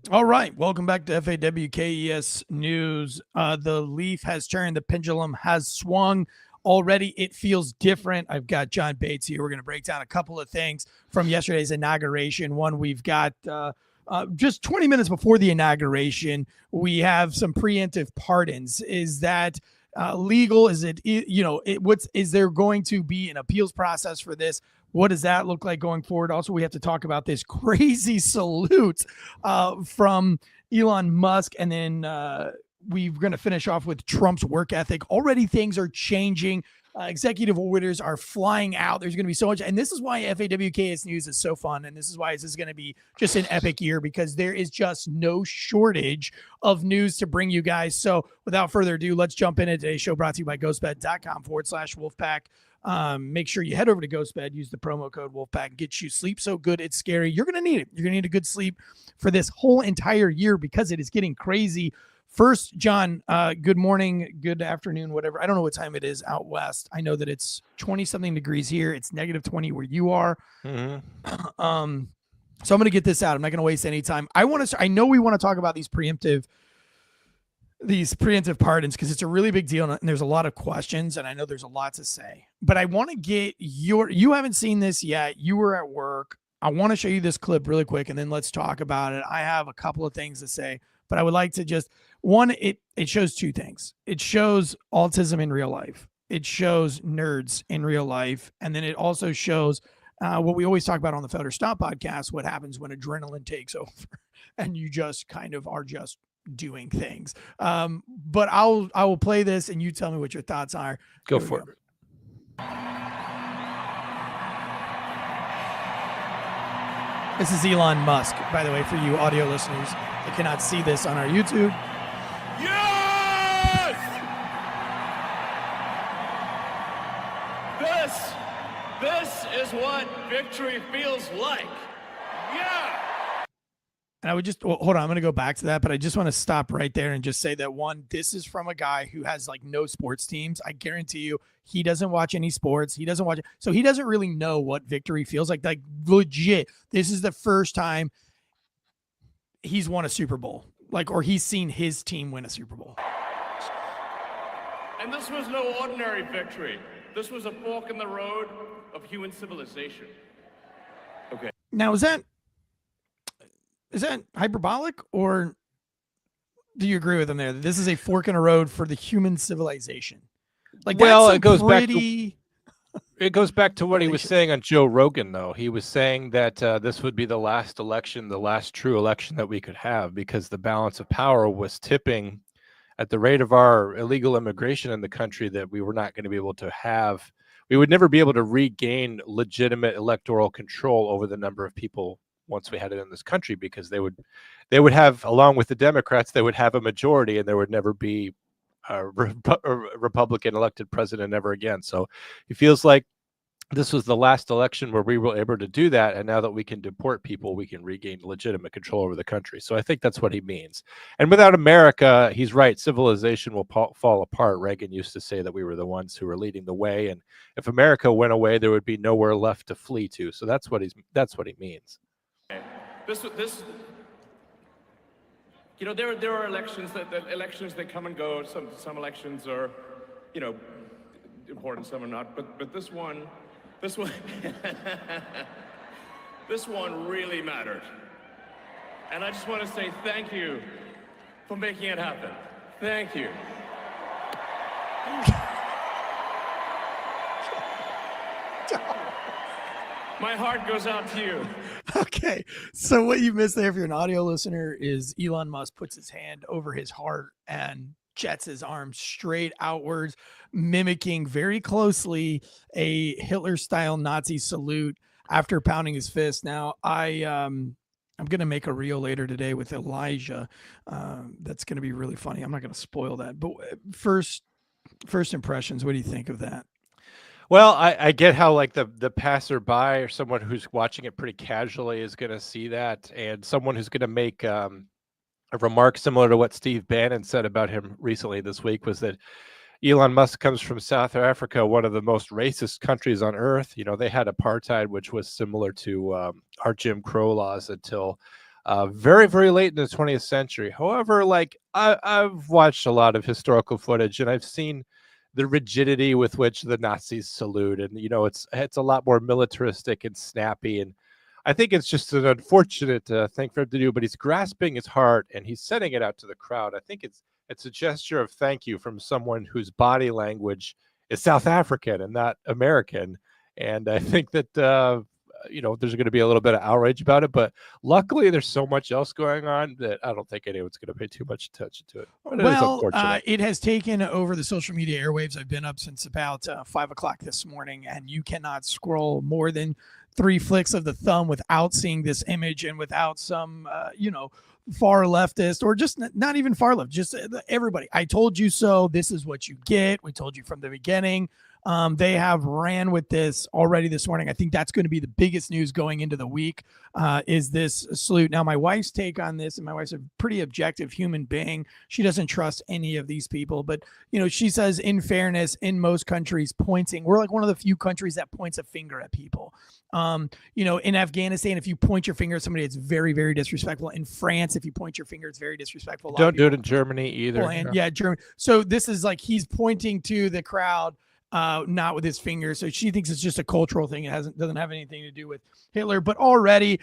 All right, welcome back to FAWKES News. The leaf has turned, the pendulum has swung. Already, it feels different. I've got John Bates here. We're going to break down a couple of things from yesterday's inauguration. One, we've got just 20 minutes before the inauguration, we have some preemptive pardons. Is that legal? Is it, is there going to be an appeals process for this? What does that look like going forward? Also, we have to talk about this crazy salute from Elon Musk. And then we're going to finish off with Trump's work ethic. Already things are changing. Executive orders are flying out. There's going to be so much. And this is why FAWKS News is so fun. And this is why this is going to be just an epic year, because there is just no shortage of news to bring you guys. So without further ado, let's jump into today's show, brought to you by ghostbed.com/Wolfpack. Make sure you head over to GhostBed, use the promo code Wolfpack, get you sleep so good it's scary. You're going to need it. You're going to need a good sleep for this whole entire year, because it is getting crazy. First, John, good morning, good afternoon, whatever. I don't know what time it is out west. I know that it's 20-something degrees here. It's negative 20 where you are. Mm-hmm. So I'm going to get this out. I'm not going to waste any time. I know we want to talk about these preemptive pardons, because it's a really big deal, and there's a lot of questions, and I know there's a lot to say. But I want to get you haven't seen this yet. You were at work. I want to show you this clip really quick, and then let's talk about it. I have a couple of things to say, but I would like to just, one, it shows two things. It shows autism in real life. It shows nerds in real life. And then it also shows what we always talk about on the Felder Stop podcast, what happens when adrenaline takes over and you just kind of are just doing things. But I will play this and you tell me what your thoughts are. Go for it. This is Elon Musk, by the way, for you audio listeners that cannot see this on our YouTube. Yes! This is what victory feels like. Yeah! And I would just, hold on, I'm going to go back to that, but I just want to stop right there and just say that, one, this is from a guy who has like no sports teams. I guarantee you, he doesn't watch any sports. He doesn't watch it. So he doesn't really know what victory feels like. Like legit, this is the first time he's won a Super Bowl, or he's seen his team win a Super Bowl. And this was no ordinary victory. This was a fork in the road of human civilization. Okay. Now, is that hyperbolic, or do you agree with him there? This is a fork in the road for the human civilization. Well, it goes back to what he was saying on Joe Rogan, though. He was saying that this would be the last election, the last true election that we could have, because the balance of power was tipping at the rate of our illegal immigration in the country, that we were not going to be able to have. We would never be able to regain legitimate electoral control over the number of people once we had it in this country, because they would have, along with the Democrats, they would have a majority, and there would never be a Republican elected president ever again. So it feels like this was the last election where we were able to do that. And now that we can deport people, we can regain legitimate control over the country. So I think that's what he means. And without America, he's right, civilization will fall apart. Reagan used to say that we were the ones who were leading the way. And if America went away, there would be nowhere left to flee to. So that's what he means. This there are elections that come and go. Some elections are, important, some are not. But this one this one really mattered. And I just want to say thank you for making it happen. Thank you. My heart goes out to you. Okay, so what you missed there, if you're an audio listener, is Elon Musk puts his hand over his heart and jets his arm straight outwards, mimicking very closely a Hitler-style Nazi salute after pounding his fist. Now, I'm going to make a reel later today with Elijah. That's going to be really funny. I'm not going to spoil that. But first impressions, what do you think of that? Well, I get how like the passerby or someone who's watching it pretty casually is going to see that, and someone who's going to make a remark similar to what Steve Bannon said about him recently this week was that Elon Musk comes from South Africa, one of the most racist countries on earth. They had apartheid, which was similar to our Jim Crow laws until very, very late in the 20th century. However, like I've watched a lot of historical footage, and I've seen the rigidity with which the Nazis salute, and it's a lot more militaristic and snappy, and I think it's just an unfortunate thing for him to do. But he's grasping his heart and he's sending it out to the crowd. I think it's a gesture of thank you from someone whose body language is South African and not American, and I think that there's going to be a little bit of outrage about it, but luckily there's so much else going on that I don't think anyone's going to pay too much attention to it. But it has taken over the social media airwaves. I've been up since about 5 o'clock this morning, and you cannot scroll more than 3 flicks of the thumb without seeing this image and without some, far leftist, or just not even far left, just everybody. I told you so. This is what you get. We told you from the beginning. They have ran with this already this morning. I think that's going to be the biggest news going into the week, is this salute. Now, my wife's take on this, and my wife's a pretty objective human being. She doesn't trust any of these people, but, she says, in fairness, in most countries, we're like one of the few countries that points a finger at people. In Afghanistan, if you point your finger at somebody, it's very, very disrespectful. In France, if you point your finger, it's very disrespectful. Don't do it in Germany either. Yeah, Germany. So this is like he's pointing to the crowd, not with his finger. So she thinks it's just a cultural thing. It doesn't have anything to do with Hitler. But already,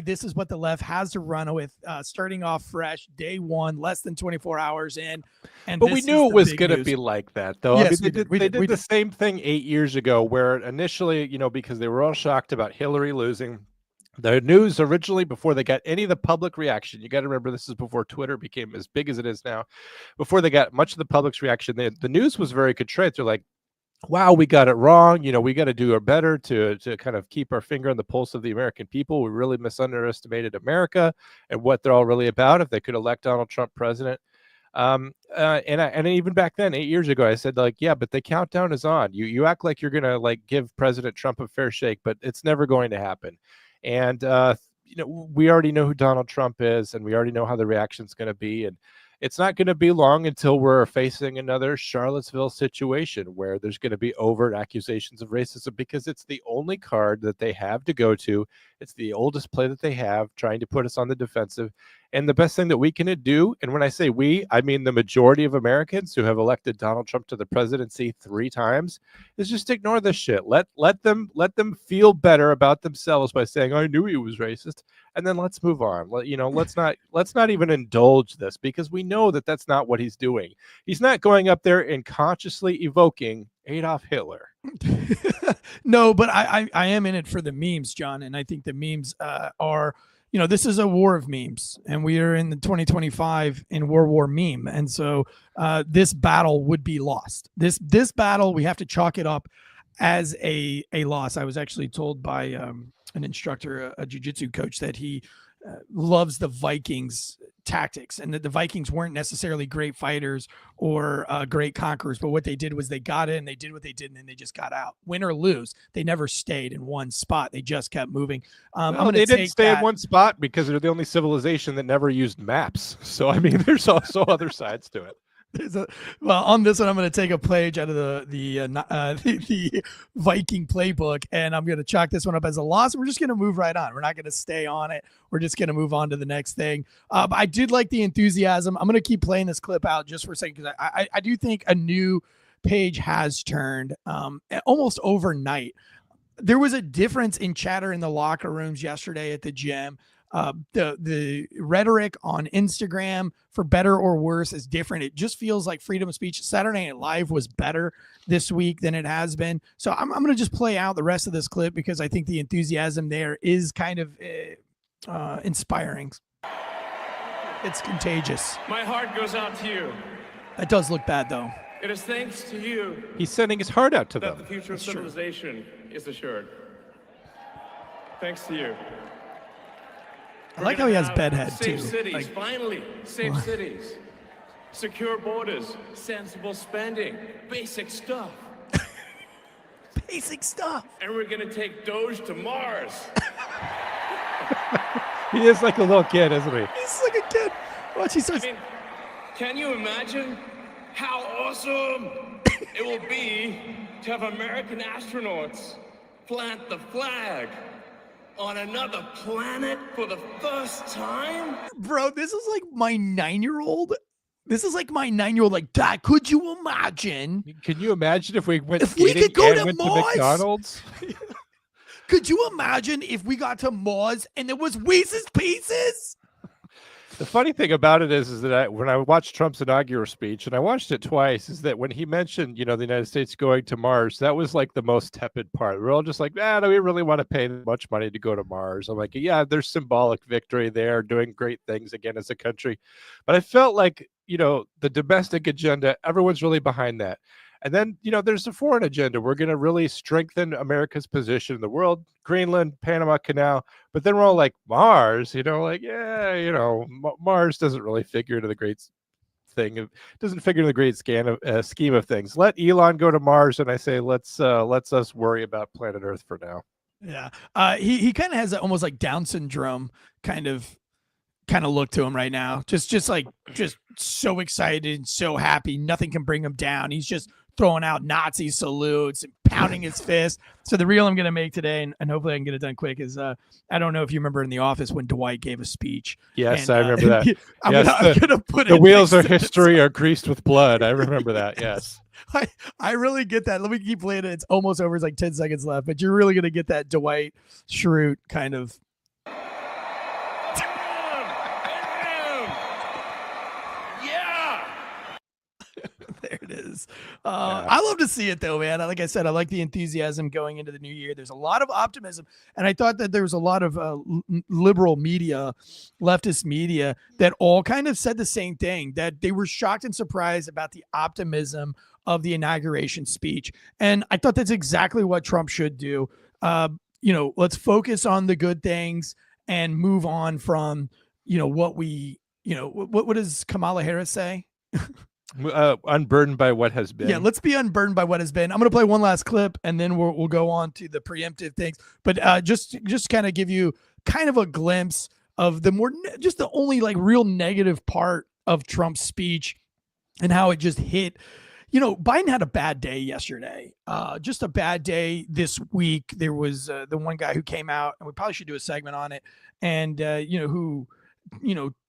this is what the left has to run with, starting off fresh, day one, less than 24 hours in. But we knew it was going to be like that, though. Yes, they did the same thing 8 years ago, where initially, because they were all shocked about Hillary losing. The news originally, before they got any of the public reaction, you got to remember this is before Twitter became as big as it is now. Before they got much of the public's reaction, the news was very contrite. They're like, wow, we got it wrong. We got to do our better to kind of keep our finger on the pulse of the American people. We really misunderestimated America and what they're all really about if they could elect Donald Trump president. And even back then, 8 years ago, I said, like, yeah, but the countdown is on. You act like you're going to like give President Trump a fair shake, but it's never going to happen. And, we already know who Donald Trump is, and we already know how the reaction is going to be. And it's not going to be long until we're facing another Charlottesville situation where there's going to be overt accusations of racism, because it's the only card that they have to go to. It's the oldest play that they have, trying to put us on the defensive. And the best thing that we can do, and when I say we, I mean the majority of Americans who have elected Donald Trump to the presidency 3 times, is just ignore this shit. Let them feel better about themselves by saying, I knew he was racist, and then let's move on. Let's not even indulge this, because we know that that's not what he's doing. He's not going up there and consciously evoking Adolf Hitler. No, but I am in it for the memes, John, and I think the memes are, this is a war of memes, and we are in the 2025 in World War meme, and so this battle would be lost. This battle, we have to chalk it up as a loss. I was actually told by an instructor, a jiu-jitsu coach, that he loves the Vikings tactics, and that the Vikings weren't necessarily great fighters or great conquerors, but what they did was they got in, they did what they did, and then they just got out. Win or lose, they never stayed in one spot. They just kept moving. They didn't stay in one spot because they're the only civilization that never used maps. So, I mean, there's also other sides to it. On this one, I'm going to take a page out of the Viking playbook, and I'm going to chalk this one up as a loss. We're just going to move right on. We're not going to stay on it. We're just going to move on to the next thing. But I did like the enthusiasm. I'm going to keep playing this clip out just for a second, because I do think a new page has turned almost overnight. There was a difference in chatter in the locker rooms yesterday at the gym. The rhetoric on Instagram, for better or worse, is different. It just feels like freedom of speech. Saturday Night Live was better this week than it has been. So I'm going to just play out the rest of this clip, because I think the enthusiasm there is kind of inspiring. It's contagious. My heart goes out to you. That does look bad, though. It is thanks to you He's sending his heart out to that them. the future of civilization is assured. Thanks to you. I like how he has bedhead, too. Safe cities, finally. Safe cities. Secure borders. Sensible spending. Basic stuff. Basic stuff. And we're going to take Doge to Mars. He is like a little kid, isn't he? He's like a kid. Watch, he starts. I mean, can you imagine how awesome it will be to have American astronauts plant the flag on another planet for the first time? Bro, this is like my 9-year-old. This is like my 9-year-old. Like, Dad, could you imagine? Can you imagine if we went If we skating could go and to went Mars? to McDonald's? Could you imagine if we got to Mars and there was Reese's Pieces? The funny thing about it is that when I watched Trump's inaugural speech, and I watched it twice, is that when he mentioned, the United States going to Mars, that was like the most tepid part. We're all just like, do we really want to pay much money to go to Mars? I'm like, yeah, there's symbolic victory there, doing great things again as a country. But I felt like, the domestic agenda, everyone's really behind that. And then, there's a foreign agenda. We're going to really strengthen America's position in the world, Greenland, Panama Canal. But then we're all like, Mars, Mars doesn't really figure into the great thing. It doesn't figure in the great scheme of things. Let Elon go to Mars. And I say, let's us worry about planet Earth for now. Yeah. He kind of has almost like Down syndrome kind of look to him right now. Just so excited, so happy. Nothing can bring him down. He's just throwing out Nazi salutes and pounding his fist. So the reel I'm going to make today, and hopefully I can get it done quick, is I don't know if you remember in The Office when Dwight gave a speech. Yes, and, I remember that. I'm gonna put the wheels of history are greased with blood. I remember that. Yes. I really get that. Let me keep playing it. It's almost over. It's like 10 seconds left, but you're really going to get that Dwight Schrute kind of. There it is. I love to see it though, man. Like I said, I like the enthusiasm going into the new year. There's a lot of optimism. And I thought that there was a lot of liberal media, leftist media, that all kind of said the same thing, that they were shocked and surprised about the optimism of the inauguration speech. And I thought that's exactly what Trump should do. Let's focus on the good things and move on from, what does Kamala Harris say? Unburdened by what has been. Yeah, let's be unburdened by what has been. I'm going to play one last clip and then we'll go on to the preemptive things. But just kind of give you kind of a glimpse of the only like real negative part of Trump's speech and how it just hit. Biden had a bad day yesterday. Just a bad day this week. There was the one guy who came out, and we probably should do a segment on it, and who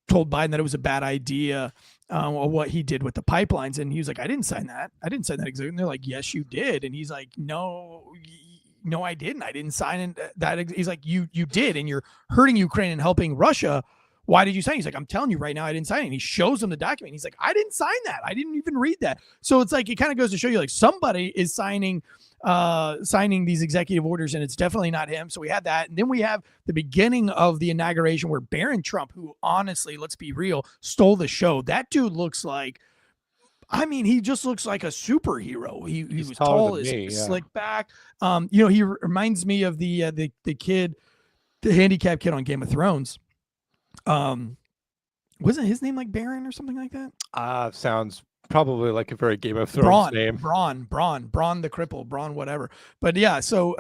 told Biden that it was a bad idea what he did with the pipelines. And he was like, I didn't sign that. I didn't sign that exactly. And they're like, yes, you did. And he's like, no, I didn't. I didn't sign that. He's like, you did. And you're hurting Ukraine and helping Russia. Why did you sign it? He's like, I'm telling you right now, I didn't sign it. And he shows him the document. He's like, I didn't sign that. I didn't even read that. So it's like, it kind of goes to show you like somebody is signing these executive orders, and it's definitely not him. So we had that. And then we have the beginning of the inauguration where Barron Trump, who honestly, let's be real, stole the show. That dude looks like, he just looks like a superhero. He was tall, slick back. He reminds me of the kid, the handicapped kid on Game of Thrones. Wasn't his name like Baron or something like that? Sounds probably like a very Game of Thrones name. Braun the cripple, Braun whatever. But yeah, so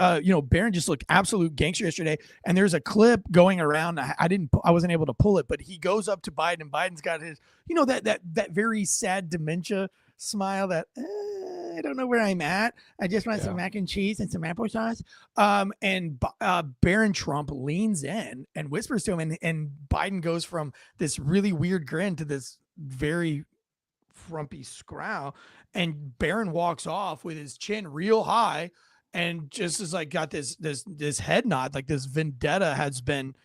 Baron just looked absolute gangster yesterday. And there's a clip going around. I wasn't able to pull it, but he goes up to Biden, and Biden's got his, that very sad dementia smile that I don't know where I'm at. I just want some mac and cheese and some applesauce. And Barron Trump leans in and whispers to him, and Biden goes from this really weird grin to this very frumpy scowl, and Barron walks off with his chin real high and just is like got this head nod, like this vendetta has been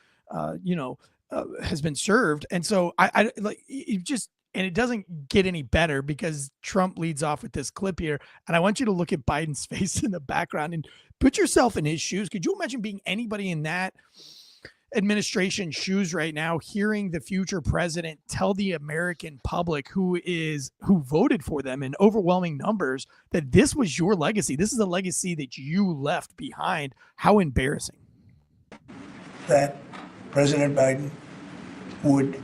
served. And so I like it just. And it doesn't get any better because Trump leads off with this clip here. And I want you to look at Biden's face in the background and put yourself in his shoes. Could you imagine being anybody in that administration's shoes right now, hearing the future president tell the American public who voted for them in overwhelming numbers that this was your legacy? This is a legacy that you left behind. How embarrassing. That President Biden would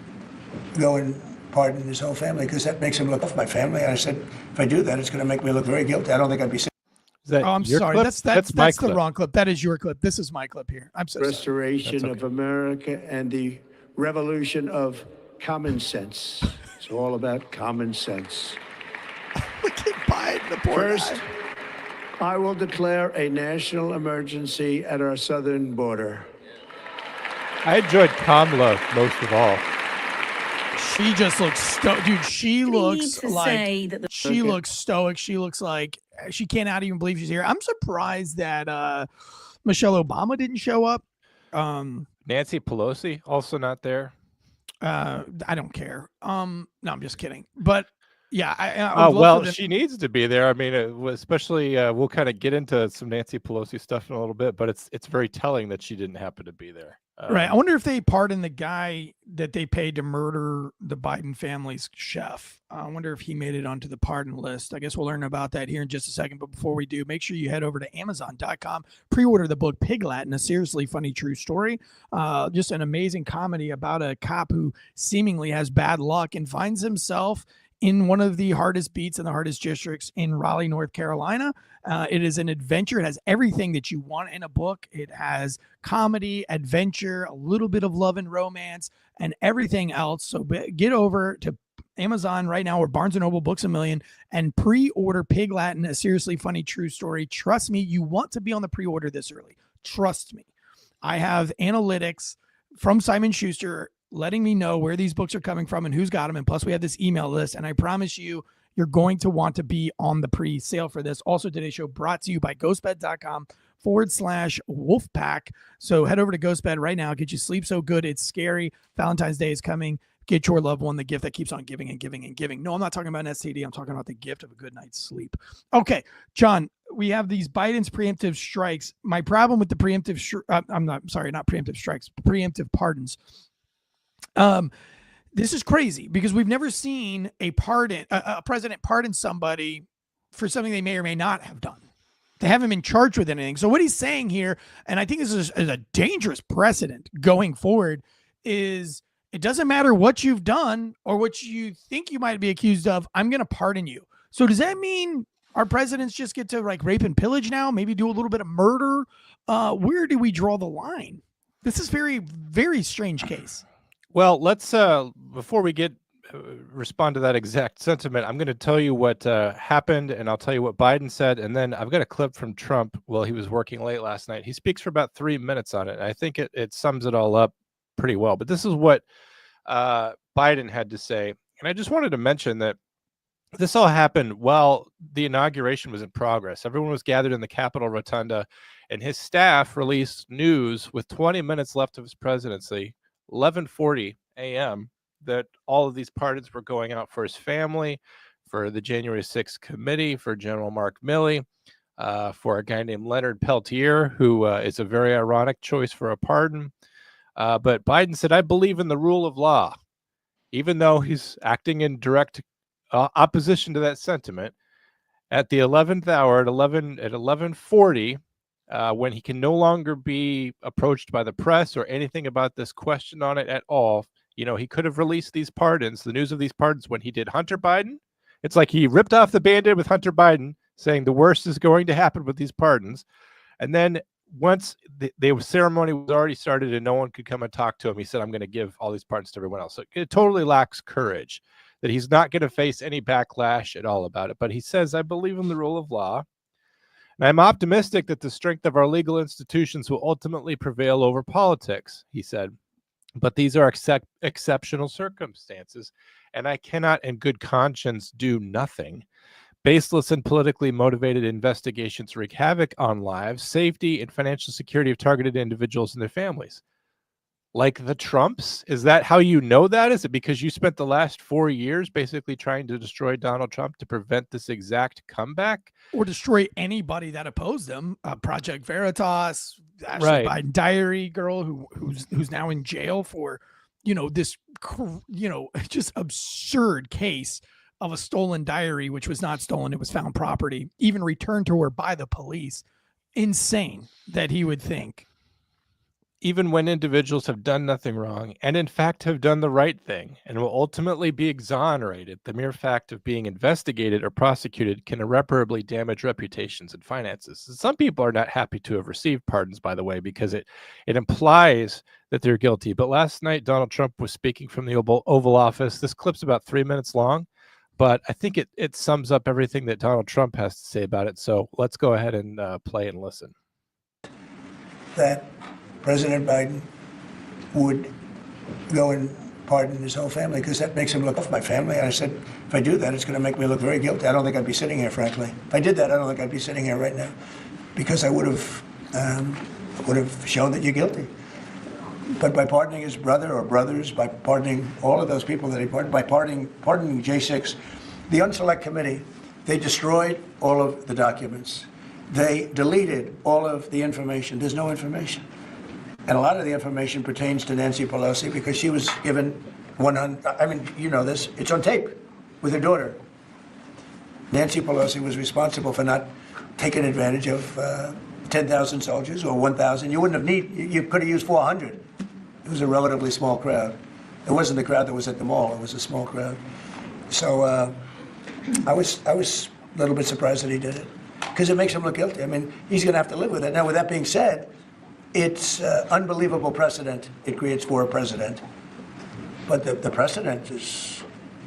go and pardon his whole family because that makes him look off my family. And I said, if I do that, it's going to make me look very guilty. I don't think I'd be. I'm sorry. Clip? That's my the clip. Wrong clip. That is your clip. This is my clip here. I'm so Restoration sorry. of America and the revolution of common sense. It's all about common sense. Look at Biden, the poor First, guy. I will declare a national emergency at our southern border. I enjoyed Kamala most of all. She just looks dude. She looks like she looks stoic. She looks like she cannot even believe she's here. I'm surprised that Michelle Obama didn't show up. Nancy Pelosi also not there. I don't care. No, I'm just kidding. But yeah, she needs to be there. I mean, especially we'll kind of get into some Nancy Pelosi stuff in a little bit, but it's very telling that she didn't happen to be there. Right. I wonder if they pardoned the guy that they paid to murder the Biden family's chef. I wonder if he made it onto the pardon list. I guess we'll learn about that here in just a second. But before we do, make sure you head over to Amazon.com, pre-order the book Pig Latin, a seriously funny true story. Just an amazing comedy about a cop who seemingly has bad luck and finds himself in one of the hardest beats and the hardest districts in Raleigh, North Carolina. It is an adventure. It has everything that you want in a book. It has comedy, adventure, a little bit of love and romance, and everything else. So get over to Amazon right now or Barnes & Noble, Books A Million, and pre-order Pig Latin, a seriously funny true story. Trust me, you want to be on the pre-order this early. Trust me. I have analytics from Simon Schuster letting me know where these books are coming from and who's got them. And plus we have this email list, and I promise you, you're going to want to be on the pre-sale for this. Also, today's show brought to you by ghostbed.com/wolfpack. So head over to GhostBed right now. Get you sleep so good. It's scary. Valentine's Day is coming. Get your loved one the gift that keeps on giving and giving and giving. No, I'm not talking about an STD. I'm talking about the gift of a good night's sleep. Okay, John, we have these Biden's preemptive strikes. My problem with the preemptive, preemptive pardons. This is crazy because we've never seen a president pardon somebody for something they may or may not have done. They haven't been charged with anything. So what he's saying here, and I think this is a dangerous precedent going forward, is it doesn't matter what you've done or what you think you might be accused of. I'm going to pardon you. So does that mean our presidents just get to like rape and pillage now? Maybe do a little bit of murder? Where do we draw the line? This is very, very strange case. Well, let's before we respond to that exact sentiment, I'm going to tell you what happened, and I'll tell you what Biden said, and then I've got a clip from Trump while he was working late last night. He speaks for about 3 minutes on it, and I think it sums it all up pretty well. But this is what Biden had to say, and I just wanted to mention that this all happened while the inauguration was in progress. Everyone was gathered in the Capitol Rotunda, and his staff released news with 20 minutes left of his presidency, 11:40 a.m., that all of these pardons were going out for his family, for the January 6th committee, for General Mark Milley, for a guy named Leonard Peltier, who is a very ironic choice for a pardon. But Biden said, I believe in the rule of law, even though he's acting in direct opposition to that sentiment. At the 11th hour, at 11:40, when he can no longer be approached by the press or anything about this question on it at all. You know, he could have released these pardons, the news of these pardons, when he did Hunter Biden. It's like he ripped off the Band-Aid with Hunter Biden, saying the worst is going to happen with these pardons. And then once the ceremony was already started and no one could come and talk to him, he said, I'm going to give all these pardons to everyone else. So it totally lacks courage, that he's not going to face any backlash at all about it. But he says, I believe in the rule of law. And I'm optimistic that the strength of our legal institutions will ultimately prevail over politics, he said. But these are exceptional circumstances, and I cannot in good conscience do nothing. Baseless and politically motivated investigations wreak havoc on lives, safety, and financial security of targeted individuals and their families. Like the Trumps? Is that how you know that? Is it because you spent the last 4 years basically trying to destroy Donald Trump to prevent this exact comeback? Or destroy anybody that opposed them? Project Veritas, Ashley Biden diary girl who's now in jail for, this, just absurd case of a stolen diary, which was not stolen. It was found property, even returned to her by the police. Insane that he would think. Even when individuals have done nothing wrong and in fact have done the right thing and will ultimately be exonerated, the mere fact of being investigated or prosecuted can irreparably damage reputations and finances. Some people are not happy to have received pardons, by the way, because it implies that they're guilty. But last night, Donald Trump was speaking from the Oval Office. This clip's about 3 minutes long, but I think it sums up everything that Donald Trump has to say about it. So let's go ahead and play and listen. That President Biden would go and pardon his whole family, because that makes him look off my family. And I said, if I do that, it's going to make me look very guilty. I don't think I'd be sitting here, frankly. If I did that, I don't think I'd be sitting here right now, because I would have shown that you're guilty. But by pardoning his brother or brothers, by pardoning all of those people that he pardoned, by pardoning J6, the Unselect Committee, they destroyed all of the documents. They deleted all of the information. There's no information. And a lot of the information pertains to Nancy Pelosi, because she was given 100, I mean, you know this, it's on tape with her daughter. Nancy Pelosi was responsible for not taking advantage of 10,000 soldiers or 1,000. You wouldn't have you could have used 400. It was a relatively small crowd. It wasn't the crowd that was at the mall, it was a small crowd. So I was a little bit surprised that he did it, because it makes him look guilty. I mean, he's gonna have to live with it. Now, with that being said, it's unbelievable precedent it creates for a president. But the precedent is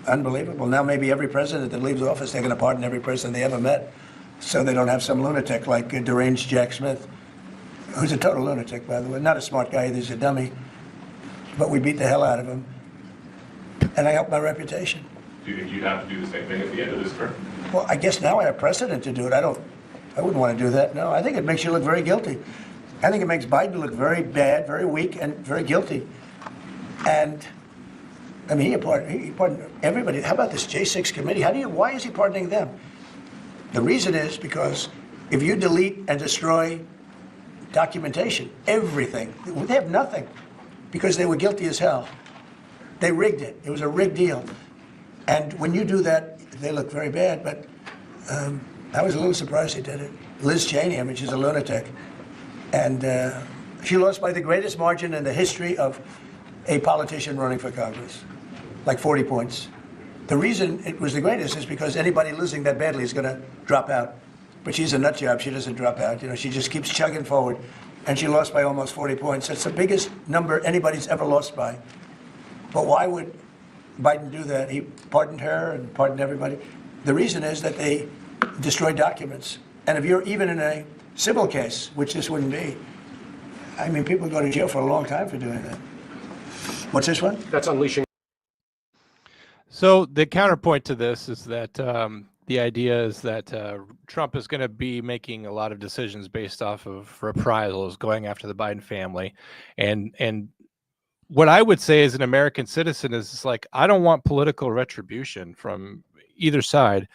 unbelievable. Now maybe every president that leaves office, they're going to pardon every person they ever met, so they don't have some lunatic like deranged Jack Smith, who's a total lunatic, by the way. Not a smart guy either, he's a dummy. But we beat the hell out of him. And I helped my reputation. Do you think you'd have to do the same thing at the end of this term? Well, I guess now I have precedent to do it. I wouldn't want to do that. No, I think it makes you look very guilty. I think it makes Biden look very bad, very weak, and very guilty. And I mean, he pardoned everybody. How about this J6 committee? Why is he pardoning them? The reason is because if you delete and destroy documentation, everything, they have nothing, because they were guilty as hell. They rigged it. It was a rigged deal. And when you do that, they look very bad. But I was a little surprised he did it. Liz Cheney, I mean, she's a lunatic. And she lost by the greatest margin in the history of a politician running for Congress, like 40 points. The reason it was the greatest is because anybody losing that badly is going to drop out. But she's a nut job. She doesn't drop out. You know, she just keeps chugging forward. And she lost by almost 40 points. That's the biggest number anybody's ever lost by. But why would Biden do that? He pardoned her and pardoned everybody. The reason is that they destroyed documents. And if you're even in a civil case, which this wouldn't be, I mean, people go to jail for a long time for doing that. What's this one? That's unleashing. So the counterpoint to this is that the idea is that Trump is going to be making a lot of decisions based off of reprisals, going after the Biden family. And what I would say as an American citizen is like, I don't want political retribution from either side.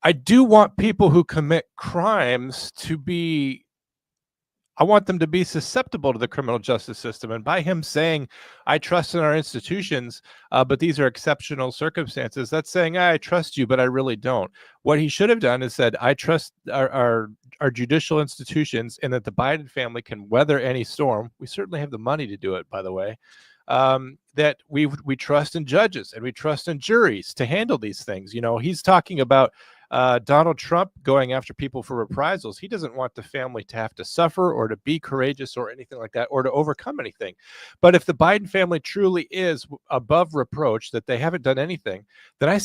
I do want people who commit crimes to be, I want them to be susceptible to the criminal justice system. And by him saying, I trust in our institutions, but these are exceptional circumstances, that's saying, I trust you, but I really don't. What he should have done is said, I trust our judicial institutions, and that the Biden family can weather any storm. We certainly have the money to do it, by the way. That we trust in judges and we trust in juries to handle these things. You know, he's talking about Donald Trump going after people for reprisals. He doesn't want the family to have to suffer or to be courageous or anything like that, or to overcome anything. But if the Biden family truly is above reproach, that they haven't done anything, then I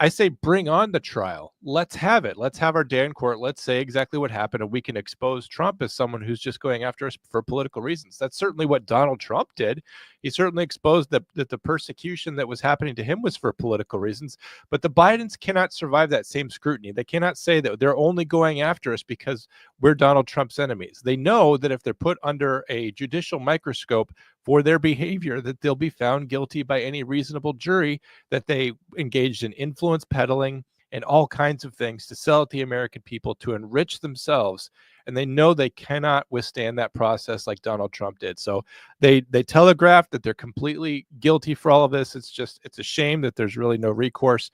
say bring on the trial. Let's have it. Let's have our day in court. Let's say exactly what happened, and we can expose Trump as someone who's just going after us for political reasons. That's certainly what Donald Trump did. He certainly exposed that the persecution that was happening to him was for political reasons. But the Bidens cannot survive that same scrutiny. They cannot say that they're only going after us because we're Donald Trump's enemies. They know that if they're put under a judicial microscope for their behavior, that they'll be found guilty by any reasonable jury, that they engaged in influence peddling and all kinds of things to sell to the American people to enrich themselves. And they know they cannot withstand that process like Donald Trump did. So they telegraphed that they're completely guilty for all of this. It's a shame that there's really no recourse.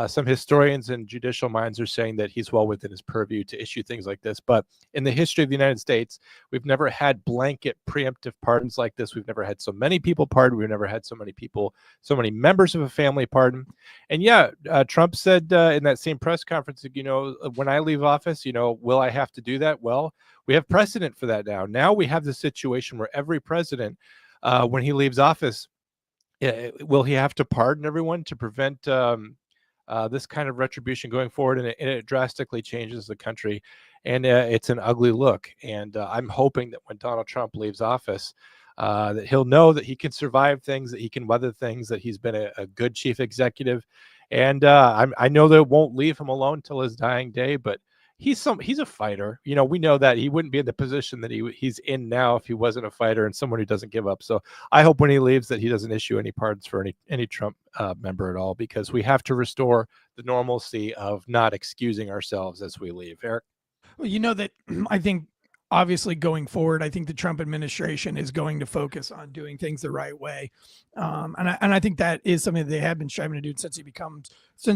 Some historians and judicial minds are saying that he's well within his purview to issue things like this. But in the history of the United States, we've never had blanket preemptive pardons like this. We've never had so many people pardoned. We've never had so many members of a family pardon. And yeah, Trump said in that same press conference, you know, when I leave office, you know, will I have to do that? Well, we have precedent for that now. Now we have the situation where every president, when he leaves office, will he have to pardon everyone to prevent this kind of retribution going forward? And it drastically changes the country, and it's an ugly look. And I'm hoping that when Donald Trump leaves office, that he'll know that he can survive things, that he can weather things, that he's been a good chief executive. And I know that it won't leave him alone till his dying day, but he's a fighter. You know, we know that he wouldn't be in the position that he's in now if he wasn't a fighter and someone who doesn't give up. So I hope when he leaves that he doesn't issue any pardons for any Trump member at all, because we have to restore the normalcy of not excusing ourselves as we leave. Eric? Well, you know that I think obviously going forward, I think the Trump administration is going to focus on doing things the right way. And I think that is something that they have been striving to do since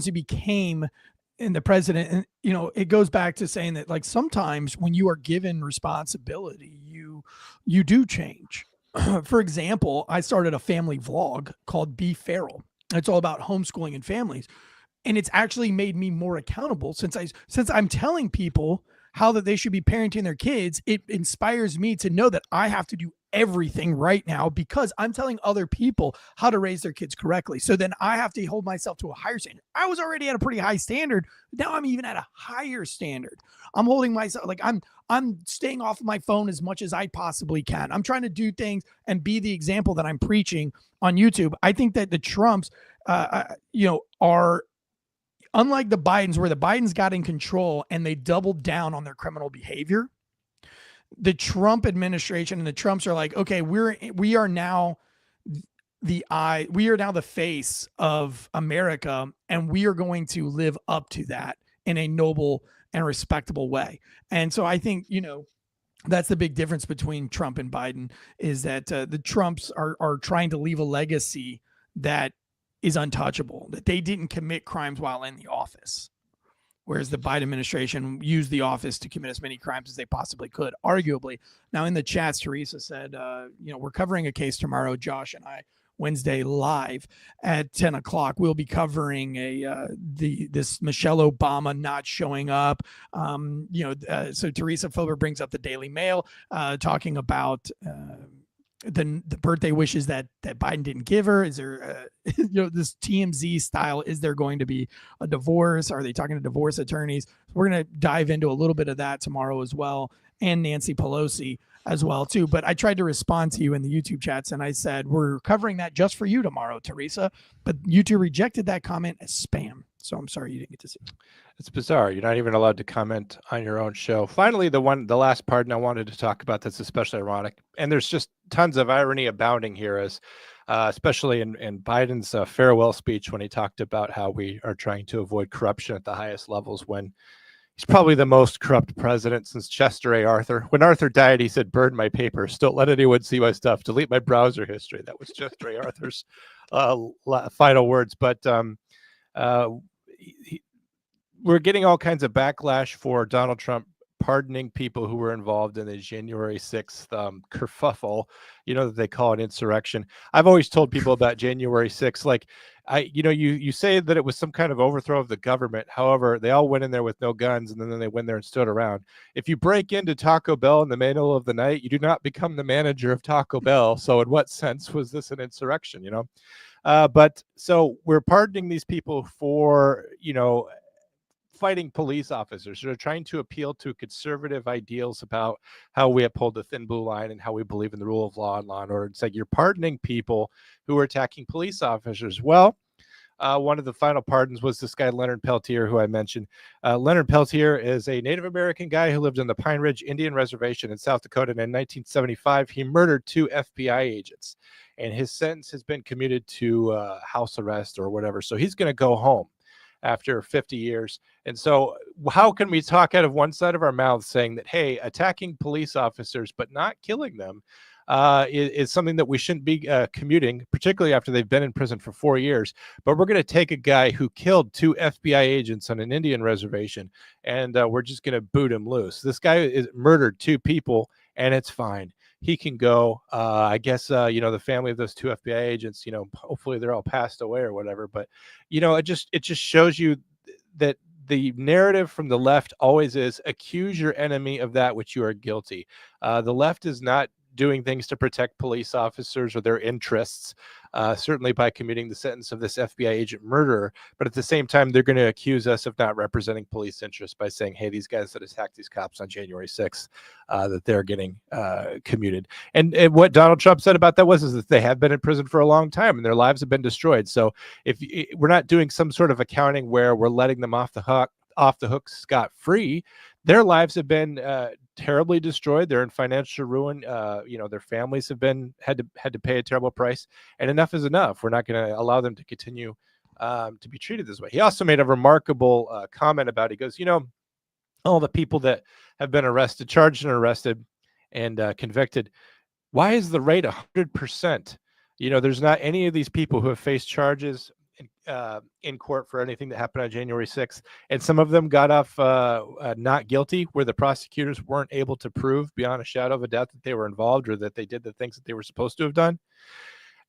he became in the president. And, you know, it goes back to saying that, like, sometimes when you are given responsibility, you do change. For example, I started a family vlog called Be Feral. It's all about homeschooling and families. And it's actually made me more accountable since I'm telling people how that they should be parenting their kids. It inspires me to know that I have to do everything right now because I'm telling other people how to raise their kids correctly. So then I have to hold myself to a higher standard. I was already at a pretty high standard. Now I'm even at a higher standard. I'm holding myself, like, I'm staying off of my phone as much as I possibly can. I'm trying to do things and be the example that I'm preaching on YouTube. I think that the Trumps, are unlike the Bidens, where the Bidens got in control and they doubled down on their criminal behavior. The Trump administration and the Trumps are like, okay, we are now the face of America, and we are going to live up to that in a noble and respectable way. And so I think, that's the big difference between Trump and Biden, is that the Trumps are trying to leave a legacy that is untouchable, that they didn't commit crimes while in the office. Whereas the Biden administration used the office to commit as many crimes as they possibly could, arguably. Now, in the chats, Teresa said, we're covering a case tomorrow, Josh and I, Wednesday, live at 10 o'clock. We'll be covering this Michelle Obama not showing up. So Teresa Filber brings up the Daily Mail, talking about the birthday wishes that Biden didn't give her. Is there this TMZ style, is there going to be a divorce? Are they talking to divorce attorneys? We're going to dive into a little bit of that tomorrow as well, and Nancy Pelosi as well too. But I tried to respond to you in the YouTube chats, and I said we're covering that just for you tomorrow, Teresa, but YouTube rejected that comment as spam. So I'm sorry you didn't get to see it. It's bizarre. You're not even allowed to comment on your own show. Finally, the last pardon I wanted to talk about that's especially ironic, and there's just tons of irony abounding here, as especially in Biden's farewell speech, when he talked about how we are trying to avoid corruption at the highest levels, when he's probably the most corrupt president since Chester A. Arthur. When Arthur died, he said, "Burn my papers. Don't let anyone see my stuff. Delete my browser history." That was Chester A. Arthur's final words. But we're getting all kinds of backlash for Donald Trump pardoning people who were involved in the January 6th kerfuffle, that they call it insurrection. I've always told people about January 6th, like, you say that it was some kind of overthrow of the government. However, they all went in there with no guns, and then they went there and stood around. If you break into Taco Bell in the middle of the night, you do not become the manager of Taco Bell. So in what sense was this an insurrection, But so we're pardoning these people for, fighting police officers who are trying to appeal to conservative ideals about how we uphold the thin blue line and how we believe in the rule of law and law and order. It's like you're pardoning people who are attacking police officers. Well, one of the final pardons was this guy, Leonard Peltier, who I mentioned. Leonard Peltier is a Native American guy who lived on the Pine Ridge Indian Reservation in South Dakota. And in 1975, he murdered 2 FBI agents, and his sentence has been commuted to house arrest or whatever. So he's going to go home after 50 years. And so how can we talk out of one side of our mouths saying that, hey, attacking police officers but not killing them is something that we shouldn't be commuting, particularly after they've been in prison for 4 years. But we're going to take a guy who killed 2 FBI agents on an Indian reservation, and we're just going to boot him loose. This guy is murdered 2 people, and it's fine. He can go. I guess, the family of those 2 FBI agents, hopefully they're all passed away or whatever. But, it just shows you that the narrative from the left always is accuse your enemy of that which you are guilty. The left is not doing things to protect police officers or their interests, certainly by commuting the sentence of this FBI agent murderer. But at the same time, they're going to accuse us of not representing police interests by saying, hey, these guys that attacked these cops on January 6th, that they're getting commuted. And what Donald Trump said about that is that they have been in prison for a long time and their lives have been destroyed. So if we're not doing some sort of accounting where we're letting them off the hook scot-free, their lives have been terribly destroyed. They're in financial ruin. Their families have had to pay a terrible price, and enough is enough. We're not going to allow them to continue to be treated this way. He also made a remarkable comment about, he goes, all the people that have been charged and arrested and convicted, why is the rate 100%? There's not any of these people who have faced charges in court for anything that happened on January 6th. And some of them got off not guilty, where the prosecutors weren't able to prove beyond a shadow of a doubt that they were involved or that they did the things that they were supposed to have done.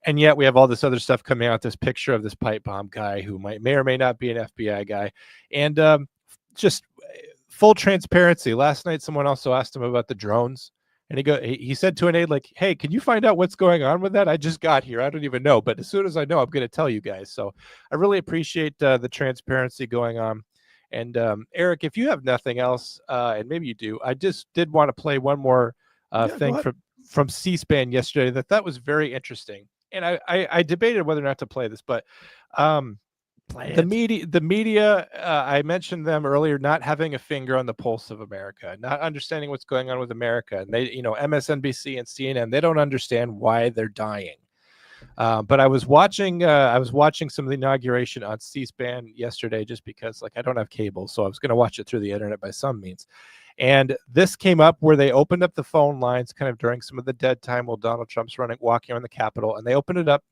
And yet we have all this other stuff coming out, this picture of this pipe bomb guy who may or may not be an FBI guy. And just full transparency. Last night, someone also asked him about the drones. And he said to an aide, like, hey, can you find out what's going on with that? I just got here. I don't even know. But as soon as I know, I'm going to tell you guys. So I really appreciate the transparency going on. And Eric, if you have nothing else, and maybe you do, I just did want to play one more thing from C-SPAN yesterday that was very interesting. And I debated whether or not to play this, but the media, I mentioned them earlier, not having a finger on the pulse of America, not understanding what's going on with America. And they, MSNBC and CNN, they don't understand why they're dying. But I was watching some of the inauguration on C-SPAN yesterday, just because I don't have cable, so I was going to watch it through the internet by some means. And this came up where they opened up the phone lines kind of during some of the dead time while Donald Trump's walking around the Capitol, and they opened it up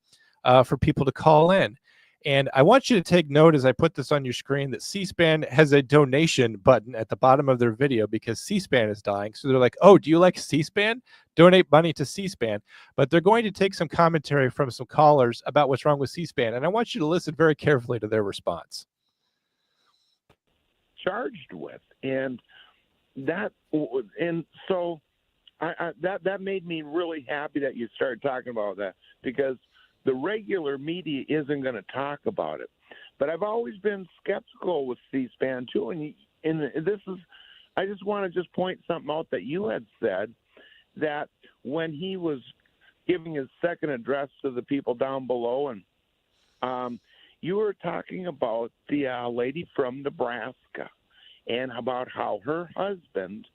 for people to call in. And I want you to take note as I put this on your screen that C-SPAN has a donation button at the bottom of their video because C-SPAN is dying. So they're like, oh, do you like C-SPAN? Donate money to C-SPAN. But they're going to take some commentary from some callers about what's wrong with C-SPAN. And I want you to listen very carefully to their response. Charged with. And so that made me really happy that you started talking about that, because the regular media isn't going to talk about it. But I've always been skeptical with C-SPAN too. And this is, I just want to point something out that you had said, that when he was giving his second address to the people down below, and you were talking about the lady from Nebraska and about how her husband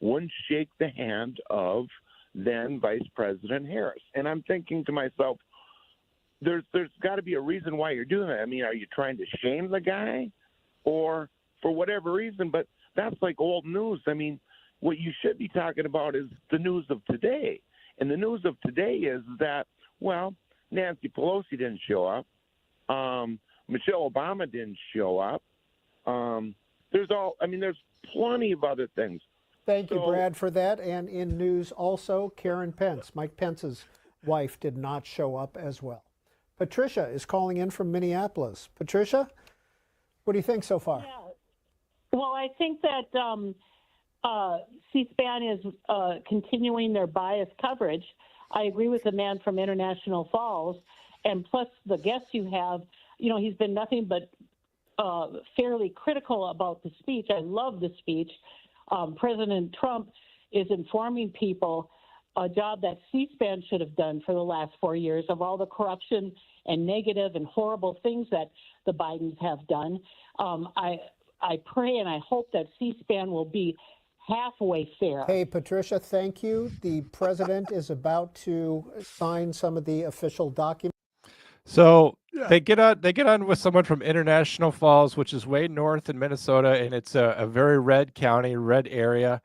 wouldn't shake the hand of then Vice President Harris. And I'm thinking to myself, there's got to be a reason why you're doing that. I mean, are you trying to shame the guy, or for whatever reason? But that's like old news. I mean, what you should be talking about is the news of today. And the news of today is that, well, Nancy Pelosi didn't show up. Michelle Obama didn't show up. There's plenty of other things. Thank you, Brad, for that. And in news also, Karen Pence, Mike Pence's wife, did not show up as well. Patricia is calling in from Minneapolis. Patricia, what do you think so far? Yeah. Well, I think that C-SPAN is continuing their biased coverage. I agree with the man from International Falls, and plus the guests you have, he's been nothing but fairly critical about the speech. I love the speech. President Trump is informing people, a job that C-SPAN should have done for the last 4 years, of all the corruption and negative and horrible things that the Bidens have done. I pray and I hope that C-SPAN will be halfway fair. Hey, Patricia, thank you. The president is about to sign some of the official documents. So they get on with someone from International Falls, which is way north in Minnesota, and it's a very red county, red area.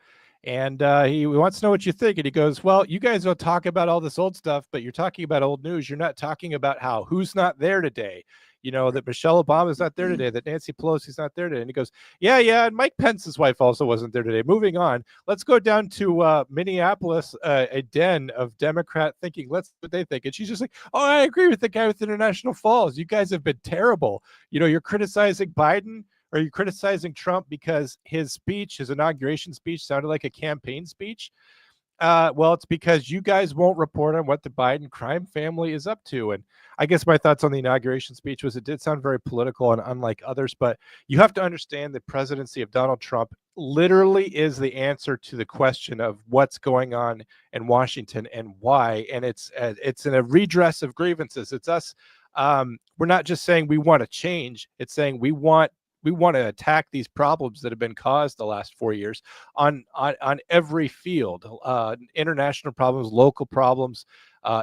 And he wants to know what you think. And he goes, well, you guys don't talk about all this old stuff, but you're talking about old news. You're not talking about who's not there today. That Michelle Obama is not there today, that Nancy Pelosi's not there today. And he goes, yeah. And Mike Pence's wife also wasn't there today. Moving on. Let's go down to Minneapolis, a den of Democrat thinking. Let's see what they think. And she's just like, oh, I agree with the guy with International Falls. You guys have been terrible. You're criticizing Biden. Are you criticizing Trump because his inauguration speech sounded like a campaign speech? Well, it's because you guys won't report on what the Biden crime family is up to. And I guess my thoughts on the inauguration speech was it did sound very political and unlike others, but you have to understand the presidency of Donald Trump literally is the answer to the question of what's going on in Washington and why. And it's in a redress of grievances. It's us. We're not just saying we want to change. It's saying we want to attack these problems that have been caused the last 4 years on every field, international problems, local problems,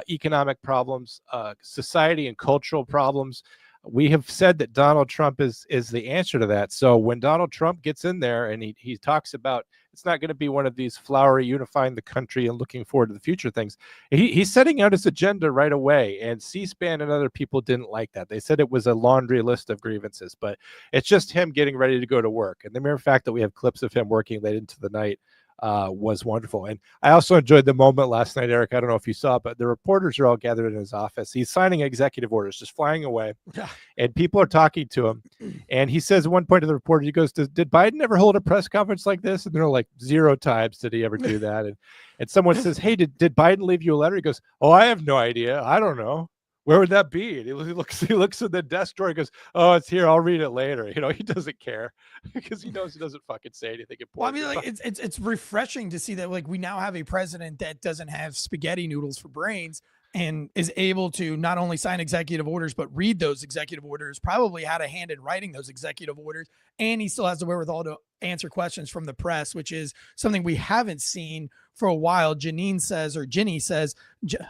economic problems, society and cultural problems. We have said that Donald Trump is the answer to that. So when Donald Trump gets in there and he talks about it's not going to be one of these flowery unifying the country and looking forward to the future things, he's setting out his agenda right away. And C-SPAN and other people didn't like that. They said it was a laundry list of grievances, but it's just him getting ready to go to work. And the mere fact that we have clips of him working late into the night was wonderful. And I also enjoyed the moment last night, Eric. I don't know if you saw it, but the reporters are all gathered in his office. He's signing executive orders, just flying away. And people are talking to him. And he says at one point to the reporter, he goes, did Biden ever hold a press conference like this? And they're like, 0 times did he ever do that. And someone says, hey, did Biden leave you a letter? He goes, oh, I have no idea. I don't know. Where would that be? And he looks at the desk drawer. He goes, "Oh, it's here. I'll read it later." You know, he doesn't care because he knows he doesn't fucking say anything important. Well, I mean, like it's refreshing to see that like we now have a president that doesn't have spaghetti noodles for brains and is able to not only sign executive orders but read those executive orders. Probably had a hand in writing those executive orders, and he still has the wherewithal to answer questions from the press, which is something we haven't seen for a while. Ginny says,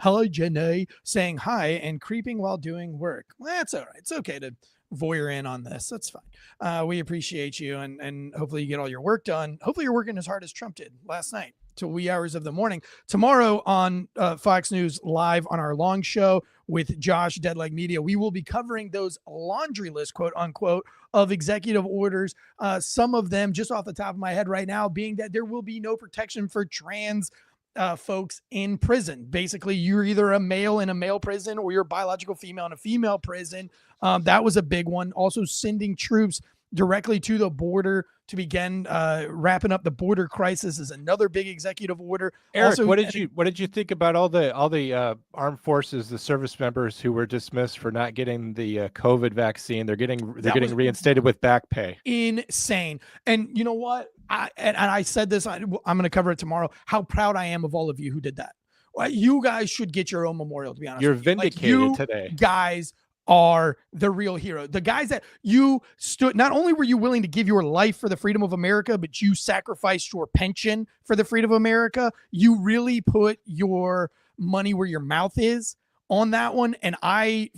hello, Jenny, saying hi and creeping while doing work. Well, that's all right. It's okay to voyeur in on this. That's fine. We appreciate you. And hopefully you get all your work done. Hopefully you're working as hard as Trump did last night till wee hours of the morning. Tomorrow on Fox News Live on our long show with Josh, Deadleg Media, we will be covering those laundry list, quote unquote, of executive orders. Some of them just off the top of my head right now being that there will be no protection for trans folks in prison. Basically, you're either a male in a male prison or you're a biological female in a female prison. That was a big one. Also sending troops directly to the border to begin wrapping up the border crisis is another big executive order. Eric, also, what did you think about all the armed forces, the service members who were dismissed for not getting the COVID vaccine? They're getting reinstated with back pay. Insane. And you know what? I said this. I'm going to cover it tomorrow. How proud I am of all of you who did that. Well, you guys should get your own memorial. To be honest, you're vindicated today. Guys are the real hero. The guys that you stood, not only were you willing to give your life for the freedom of America, but you sacrificed your pension for the freedom of America. You really put your money where your mouth is on that one. And I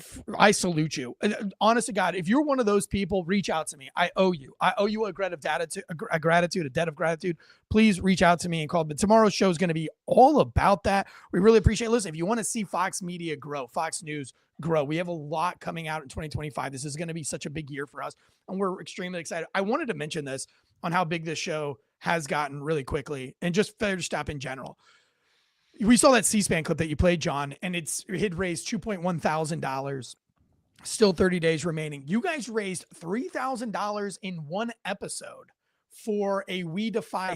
salute you. Honest to God, if you're one of those people, reach out to me. I owe you a debt of gratitude. Please reach out to me and call. But tomorrow's show is going to be all about that. We really appreciate it. Listen, if you want to see Fox Media grow, Fox News grow, we have a lot coming out in 2025. This is going to be such a big year for us, and we're extremely excited. I wanted to mention this on how big this show has gotten really quickly, and just Fair Stop in general. We saw that C-SPAN clip that you played, John, and it had raised $2.1 thousand. Still 30 days remaining. You guys raised $3,000 in one episode for a We Defy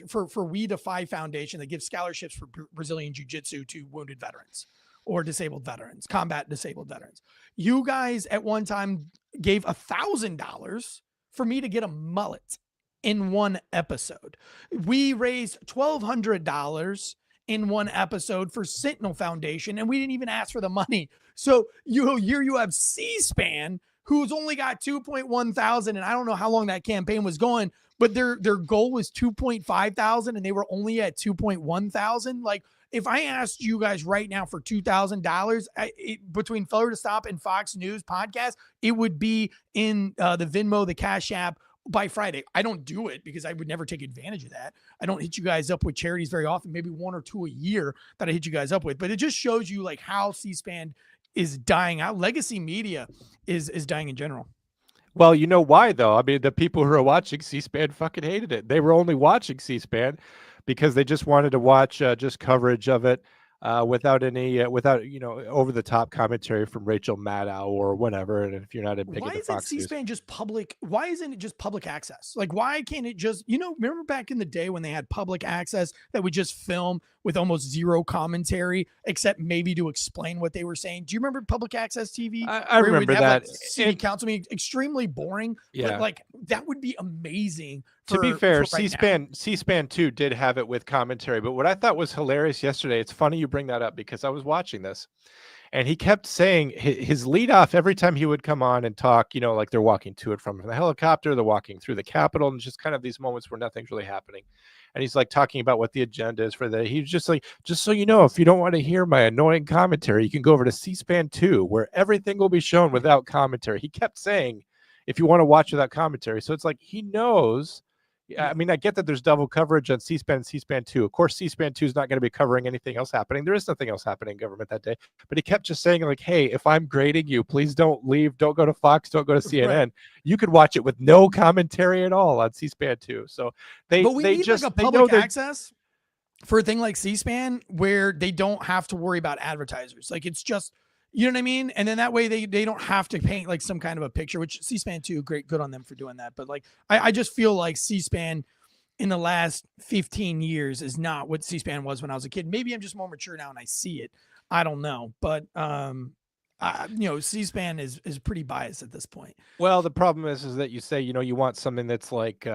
for We Defy Foundation that gives scholarships for Brazilian Jiu-Jitsu to wounded veterans or disabled veterans, combat disabled veterans. You guys at one time gave $1,000 for me to get a mullet in one episode. We raised $1,200 in one episode for Sentinel Foundation, and we didn't even ask for the money. So here you have C-SPAN, who's only got 2.1 thousand, and I don't know how long that campaign was going, but their goal was 2.5 thousand, and they were only at 2.1 thousand. Like, if I asked you guys right now for $2,000 between Failure to Stop and Fox News podcast, it would be in the Venmo, the Cash App by Friday. I don't do it because I would never take advantage of that. I don't hit you guys up with charities very often, maybe 1 or 2 a year that I hit you guys up with. But it just shows you like how C-SPAN is dying out. Legacy media is dying in general. Well, you know why, though? I mean, the people who are watching C-SPAN fucking hated it. They were only watching C-SPAN because they just wanted to watch just coverage of it without any, over the top commentary from Rachel Maddow or whatever. And if you're not big into Fox News, C-SPAN just public? Why isn't it just public access? Like, why can't it just, remember back in the day when they had public access that would just film with almost zero commentary, except maybe to explain what they were saying. Do you remember public access TV? I where it would remember have, that. like, city council meeting, extremely boring. Yeah. But like that would be amazing. To be fair, for right C-SPAN 2 did have it with commentary, but what I thought was hilarious yesterday, it's funny you bring that up because I was watching this and he kept saying his lead off every time he would come on and talk, you know, like they're walking to and from the helicopter, they're walking through the Capitol, and just kind of these moments where nothing's really happening. And he's like talking about what the agenda is for the, he's just like, just so you know, if you don't want to hear my annoying commentary, you can go over to C-SPAN 2 where everything will be shown without commentary. He kept saying, if you want to watch without commentary. So it's like, he knows. I mean, I get that there's double coverage on C-SPAN and C-SPAN 2. Of course, C-SPAN 2 is not going to be covering anything else happening. There is nothing else happening in government that day. But he kept just saying, like, hey, if I'm grading you, please don't leave. Don't go to Fox. Don't go to CNN. Right. You could watch it with no commentary at all on C-SPAN 2. So they need just like a public access for a thing like C-SPAN where they don't have to worry about advertisers. Like, it's just, you know what I mean? And then that way they don't have to paint like some kind of a picture, which C-SPAN 2, good on them for doing that. But like, I just feel like C-SPAN in the last 15 years is not what C-SPAN was when I was a kid. Maybe I'm just more mature now and I see it. I don't know. But, you know, C-SPAN is pretty biased at this point. Well, the problem is that you say, you know, you want something that's like,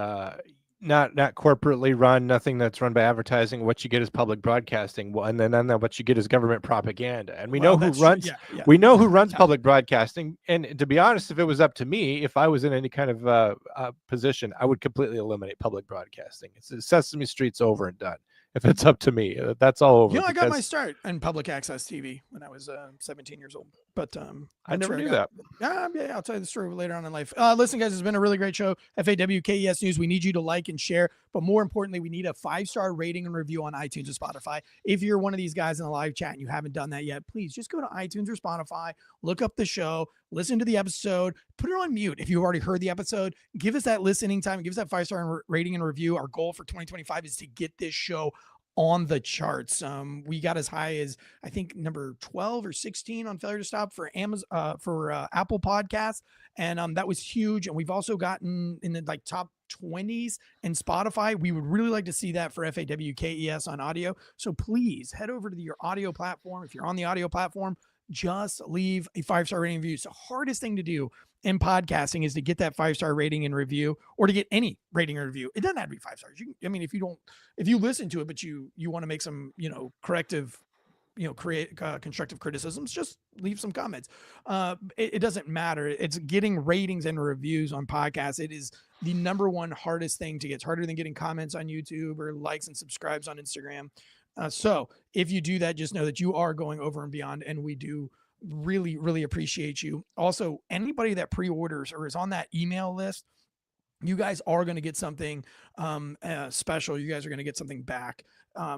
not corporately run, nothing that's run by advertising. What you get is public broadcasting, and then what you get is government propaganda. And we know who runs. We know who runs public broadcasting. And to be honest, if it was up to me, if I was in any kind of position, I would completely eliminate public broadcasting. It's Sesame Street's over and done. If it's up to me, that's all over. You know, I got my start in public access TV when I was 17 years old. But I never knew that. Yeah, I'll tell you the story later on in life. Listen, guys, it's been a really great show. FAWKES News. We need you to like and share, but more importantly, we need a 5-star rating and review on iTunes or Spotify. If you're one of these guys in the live chat and you haven't done that yet, please just go to iTunes or Spotify, look up the show, listen to the episode, put it on mute. If you've already heard the episode, give us that listening time, give us that 5-star rating and review. Our goal for 2025 is to get this show on the charts. We got as high as, I think, number 12 or 16 on Failure to Stop for Amazon, for Apple Podcasts. And that was huge. And we've also gotten in the like top 20s in Spotify. We would really like to see that for FAWKES on audio. So please head over to your audio platform. If you're on the audio platform, just leave a 5-star rating and review. It's the hardest thing to do in podcasting is to get that 5-star rating and review, or to get any rating or review. It doesn't have to be 5 stars. I mean, if you listen to it, but you want to make some, you know, corrective, you know, create constructive criticisms, just leave some comments. It doesn't matter. It's getting ratings and reviews on podcasts. It is the number one hardest thing to get. It's harder than getting comments on YouTube or likes and subscribes on Instagram. So if you do that, just know that you are going over and beyond, and we do really, really appreciate you. Also, anybody that pre-orders or is on that email list, you guys are going to get something special. You guys are going to get something back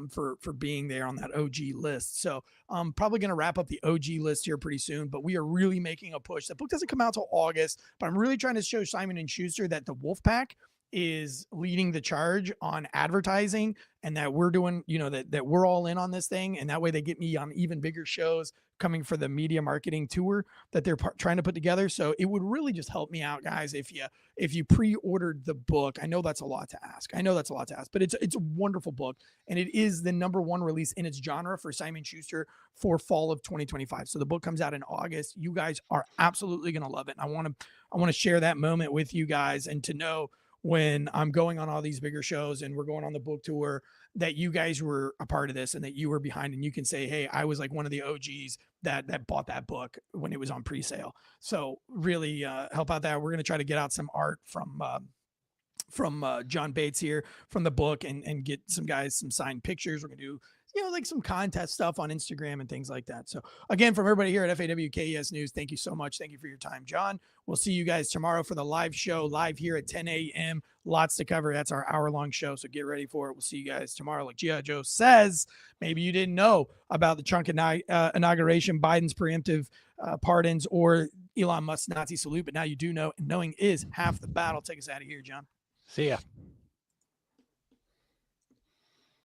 for being there on that OG list. So I'm probably going to wrap up the OG list here pretty soon, but we are really making a push. The book doesn't come out till August, but I'm really trying to show Simon & Schuster that the Wolfpack is leading the charge on advertising, and that we're doing, you know, that we're all in on this thing. And that way they get me on even bigger shows coming for the media marketing tour that they're trying to put together. So it would really just help me out, guys, if you pre-ordered the book. I know that's a lot to ask. But it's a wonderful book, and it is the #1 release in its genre for Simon & Schuster for fall of 2025. So the book comes out in August. You guys are absolutely going to love it. And I want to share that moment with you guys, and to know when I'm going on all these bigger shows and we're going on the book tour, that you guys were a part of this and that you were behind, and you can say, hey, I was like one of the OGs that bought that book when it was on pre-sale. So really help out that. We're going to try to get out some art from John Bates here from the book, and get some guys some signed pictures. We're going to do, you know, like some contest stuff on Instagram and things like that. So again, from everybody here at FAWKES News, thank you so much. Thank you for your time, John. We'll see you guys tomorrow for the live show, live here at 10 a.m. Lots to cover. That's our hour-long show, so get ready for it. We'll see you guys tomorrow. Like G.I. Joe says, maybe you didn't know about the Trump inauguration, Biden's preemptive pardons, or Elon Musk's Nazi salute, but now you do know, and knowing is half the battle. Take us out of here, John. See ya.